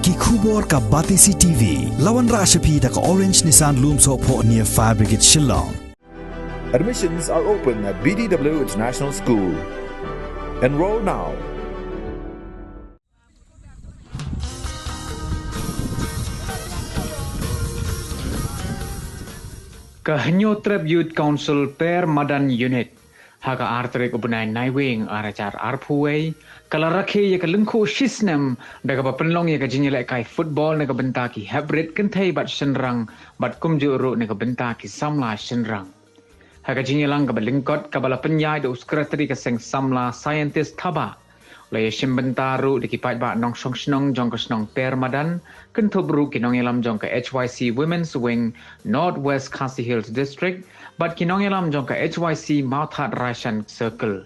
Ki khubor ka Batisi TV. Lawan Rashapi da ka Orange Nissan Loom Sopo near Fire Brigade Shillong. Admissions are open at BDW International School. Enroll now. Kehenyo Treb Youth Council Per Madan Unit Haga Artrek Ubunai Naiwing Aracar Arpuway Kalarake ya kalengko shisnem daga papenlong ya kajinyelek kai football naga bentaki hybrid kentai bat senrang bat kumjuru naga bentaki samla senrang haga jinyelang ka balingkot kabala penyai do sekretari ka seng samla scientist thaba laya simbentaru dikipat ba nong song snong jong ka snong Per Madan kentobru kinong elam jong ka HYC Women's Wing Northwest Khasi Hills District bat kinong elam jong ka HYC Mount Hat Rashan Circle.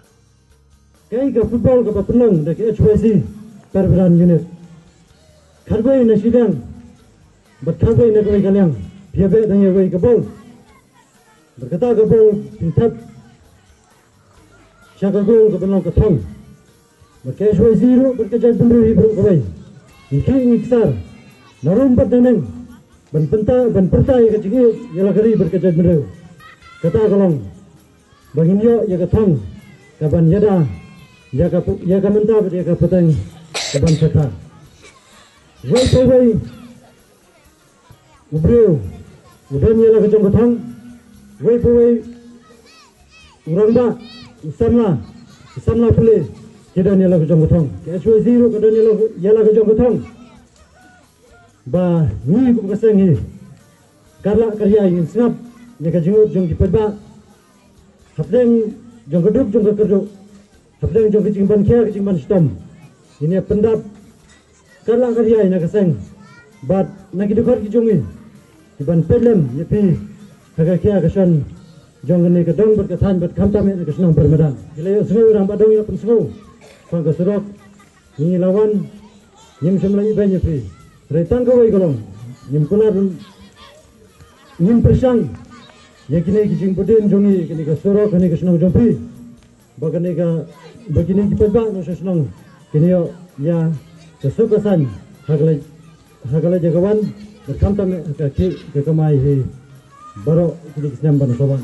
Kaya ka football ka penang dari HYC Per Madan Unit. Karbay na sidang, berkarbay na kaway kalyang, biabe dan yaway kabol. Berkata kabol pintap, siya kabol ka penang katong. Berkaya HYC ro berkajal bener hibro kaway. Ikai iksar, narumpat daneng, ban pertai ka cigi yalagari berkajal bener. Kata kalong, bangin yo ya katong, kaban yada. Ya ka mentah ya ka petang kaban saka. Wai ubro udan yala ka jongkotang. Wai urang ba isamla pule kedan yala ka jongkotang. Ke HY zero kedan yala ka jongkotang. Ba ni ku kaseng hi. Karla karya ingin singap ya ka jong kipedba. Hapdeng jong keduk jong keduk. Habang jong kecing kia kecing ban stom. Ini pendap karla karya ina kaseng. Bat nagi dukar ki jongi. Ki ban pedlem yepi haga kia kasan jong ni kadong berkatan bat kamtam ni kasnong Per Madan. Ilayo semua orang badong ya pun semua. Pang kasurok ni lawan nyim semlai ban yepi. Retan kawai kolong. Nyim kunar nyim persang. Ya kini kicing puden jongi kini kasurok kini kasnong jompi. Begini kita bang no senang kini ya kesukasan hagalai jagawan berkantam ke kamai baru kini kesenam ban soban.